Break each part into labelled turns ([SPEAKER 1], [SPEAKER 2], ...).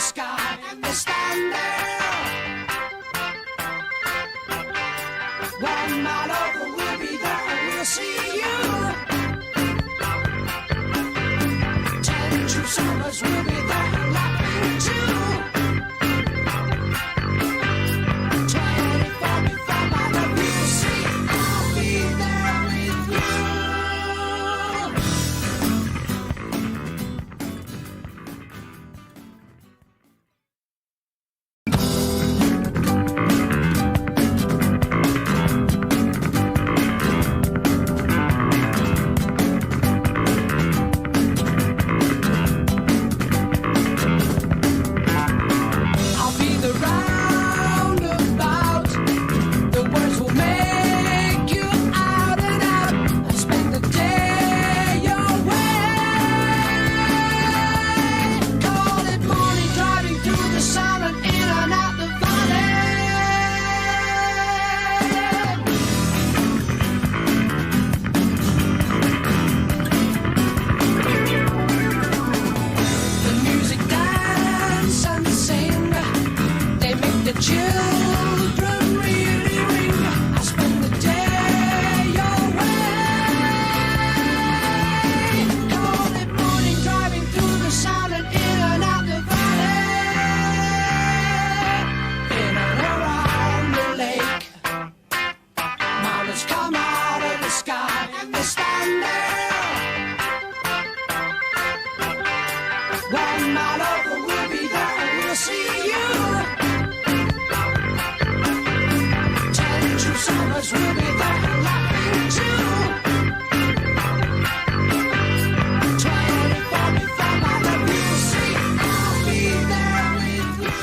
[SPEAKER 1] sky, and they stand there. One night over, we'll be there and we'll see you. 10 true summers, we'll be there and laughing too. 24 before my love, you'll see I'll be there with you. Children really ring. I spend the day away. Call it morning, driving through the sound and in and out the valley. In and around the lake, mountains come out of the sky and they stand there. One night over, we'll be there and we'll see you. Summers will be there laughing too. 24 before my love, you'll see I'll be there with you.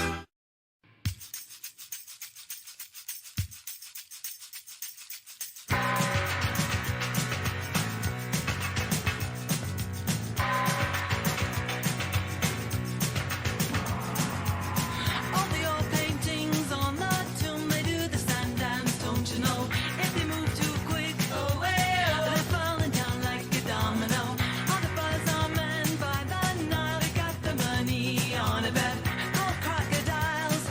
[SPEAKER 2] All the old paintings on the tomb, they do the sand dance, don't you know? If they move too quick, they're falling down like a domino. All the buzz are men by the Nile, they got the money on a bet. Gold crocodiles,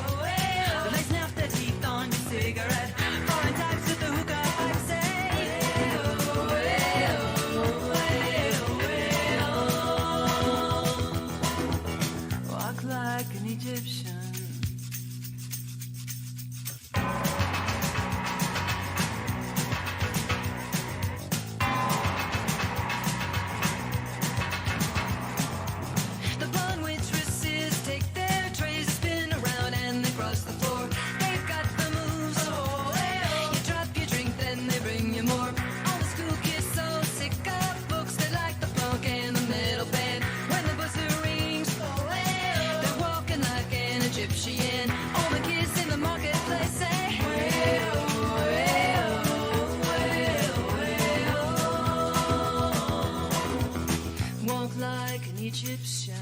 [SPEAKER 2] they snap their teeth on your cigarette. Foreign types with the hookah pipe say, walk like an Egyptian. The blonde waitresses take their trays, spin around and they cross the floor. They've got the moves. You drop your drink, then they bring you more. All the school kids so sick of books, they like the punk and the metal band. When the buzzer rings, they're walking like an Egyptian. All the kids in the marketplace say, walk like an Egyptian.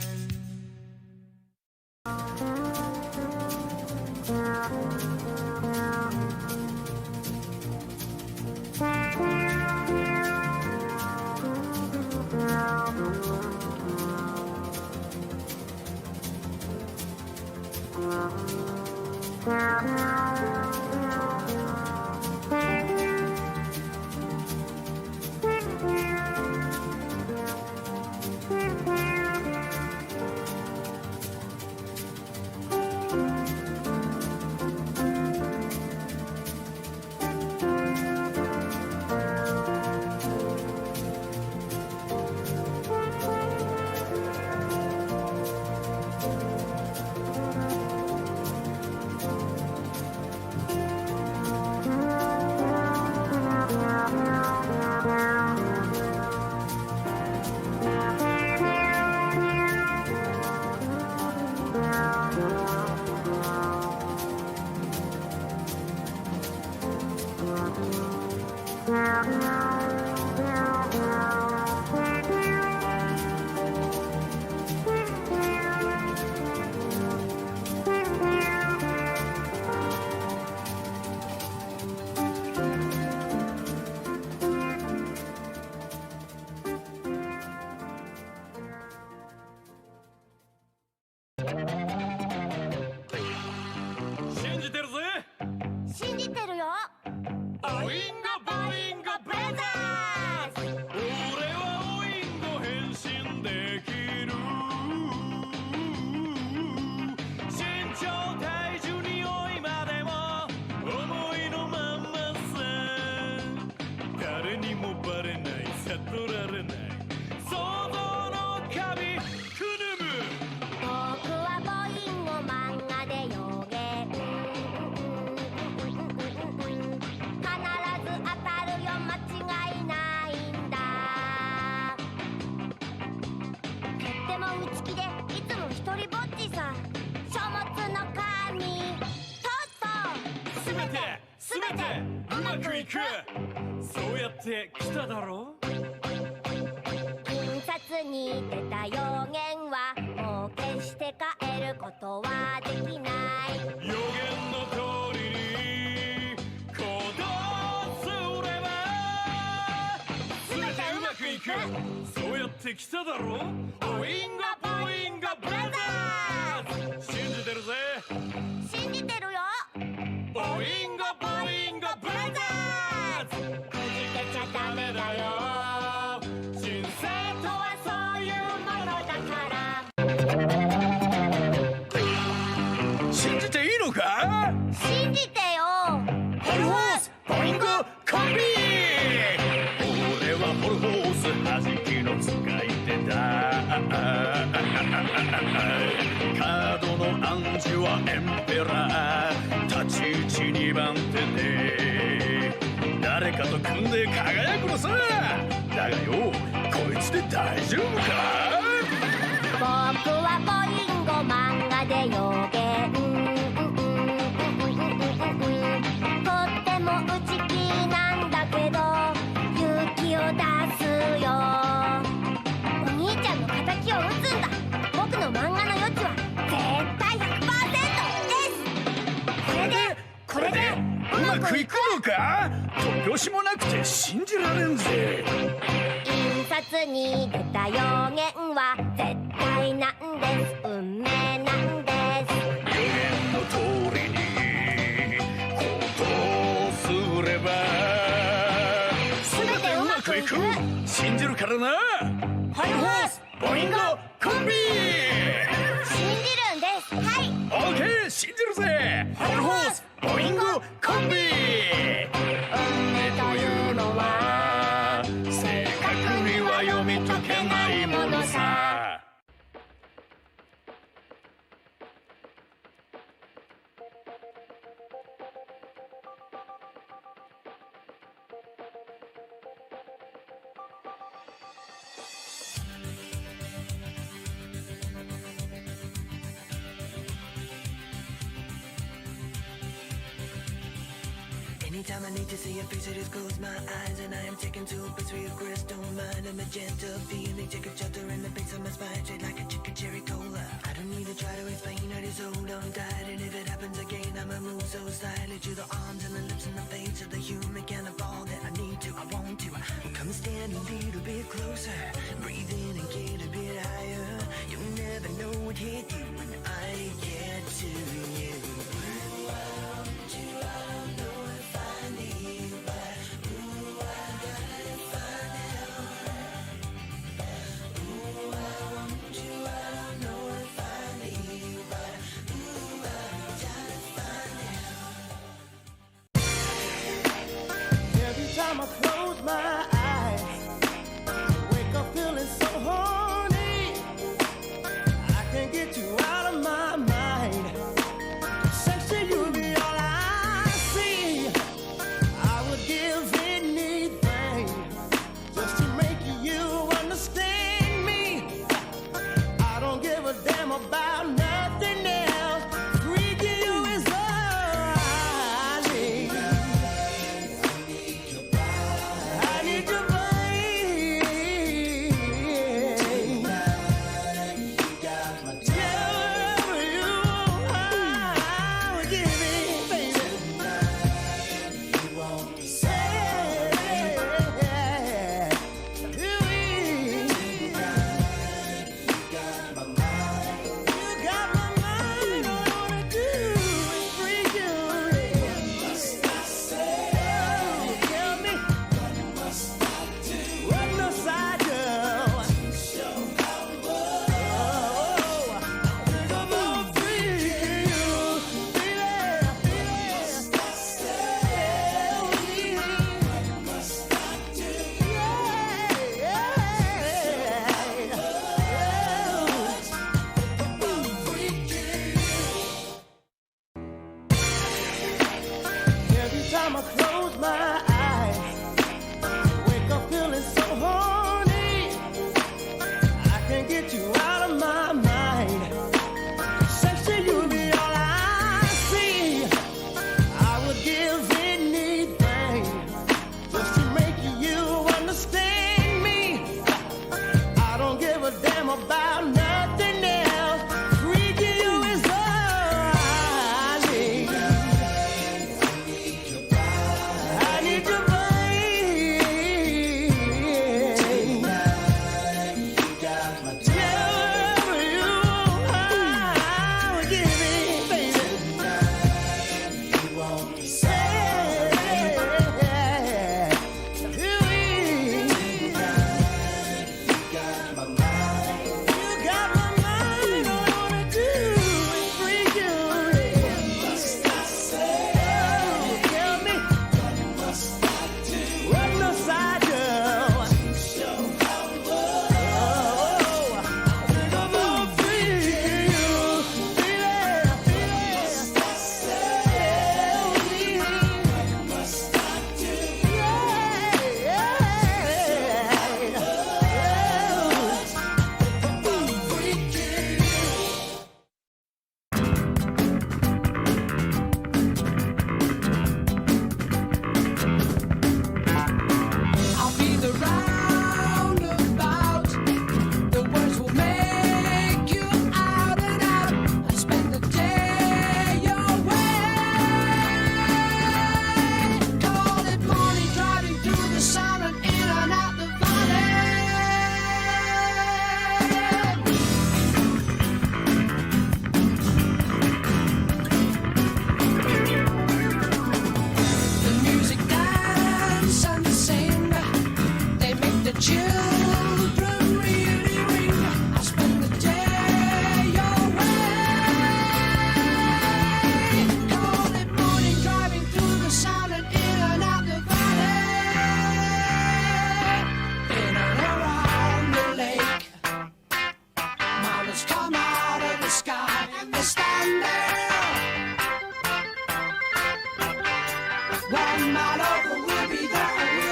[SPEAKER 3] くそうやって来ただろ。
[SPEAKER 4] 印刷に出た予言はもう決して変えることはできない。
[SPEAKER 3] 予言の通りに行動すれば全てうまくいく。そうやって来ただろ。オインガポインガブラザーズ。信じてるぜ。
[SPEAKER 4] 信じてるよ。
[SPEAKER 3] オインガポインガブラザーズ。
[SPEAKER 4] くじけちゃダメだよ。
[SPEAKER 3] 人生とはそういうものだから。信じていいのか。
[SPEAKER 4] 信じてよ。
[SPEAKER 3] ホルホースポインゴコンビ。俺はホルホース弾きの使い手だ。カードの暗示はエンペラー。立ち位置2番手で誰かと組んで輝くのさ。だがよ、こいつで大丈夫か。
[SPEAKER 4] 僕はボインゴ漫画で予言とっても内気なんだけど勇気を出すよ。お兄ちゃんの敵を撃つんだ。僕の漫画の余地は絶対 100% です。これで
[SPEAKER 3] うまくいくのか。突拍子もなくて信じられんぜ。
[SPEAKER 4] 印刷に出た予言は絶対なんです。運命なんです。
[SPEAKER 3] 予言の通りに行動すれば全てうまくいく。信じるからな。
[SPEAKER 4] ホルホース
[SPEAKER 3] ボインゴコンビ。
[SPEAKER 4] 信じるんです。はい。
[SPEAKER 3] オーケー、信じるぜ。ホルホースボインゴコンビ。運命というのは正確には読み解けないものさ。
[SPEAKER 2] Anytime I need to see your face, I just close my eyes and I am taken to a place where your crystal mind and magenta feeling take a shelter in the base of my spine, straight like a chicken cherry cola. I don't need to try to explain, I just hold on tight, and if it happens again, I'ma move so slightly to the arms and the lips and the face of the human kind of all that I need to, I want to. Come and stand a little bit closer, breathe in and get a bit higher. You'll never know what hit you when I get to you.
[SPEAKER 1] Every time I close my eyes, I wake up feeling so horny. I can't get you out of my mind. Sex to you be all I see. I would give anything just to make you understand me. I don't give a damn about nothing else. Freaking you is all I need.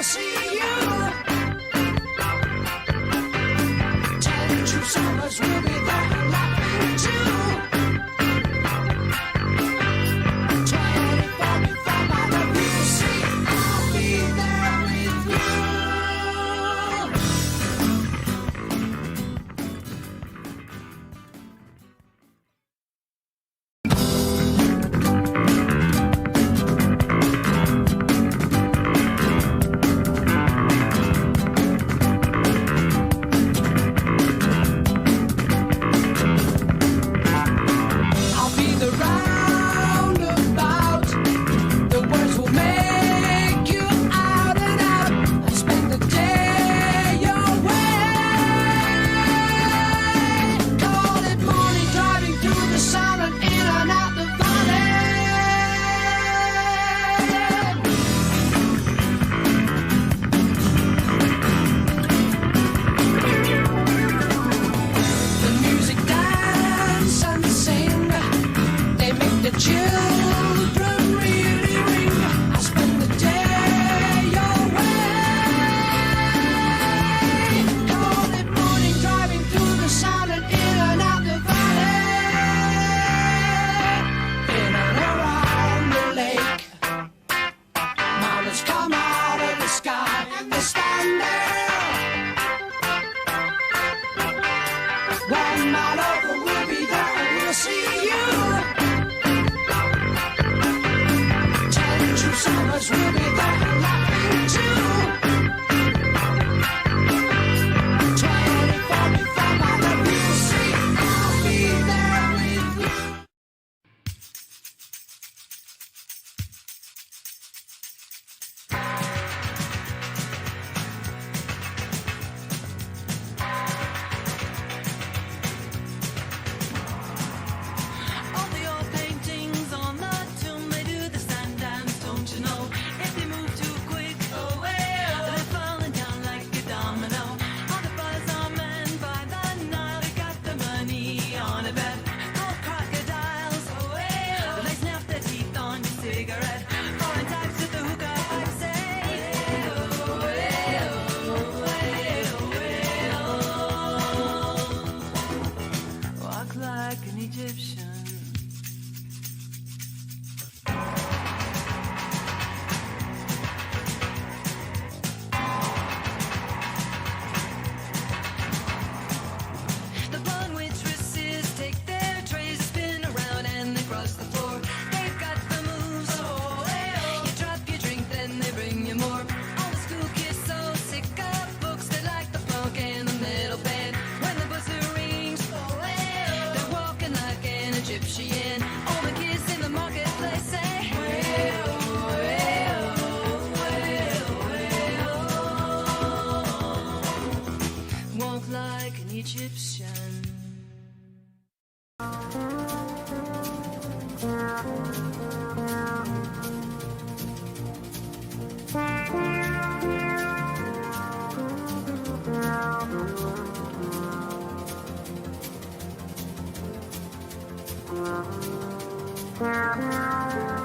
[SPEAKER 2] see you. 10 true summers will be there laughing too. 2045, I love you, see, I'll be there with you. I'll be the roundabout. The words will make you out and out and spend the day your way. Call it morning, driving through the sun and in and out the valley. The music dance and sing. They make the children really ring. I spend the day your way. Call it morning, driving through the sun and in and out the valley. In and around the lake. Mountains come out of the sky and they stand there. 1 mile over, we'll be there and we'll see you. 10 true summers, we'll be there laughing too. 2045, I love you, see, I'll be there with you.
[SPEAKER 5] All the old paintings on the tomb, they do the sand dance, don't you know? If they move too quick, they're falling down like a domino. All the buzz are men by the Nile, they got the money on a bet. Gold crocodiles, they snap their teeth on your cigarette. Foreign types with the hookah pipe say, walk like an Egyptian. The blonde waitresses take their trays, spin around and they cross the floor. They've got the moves. You drop your drink, then they bring you more. All the school kids so sick of books, they like the funk and the metal band. When the buzzer rings, they're walking like an Egyptian. All the kids in the marketplace say, walk like an Egyptian.
[SPEAKER 4] Thank you.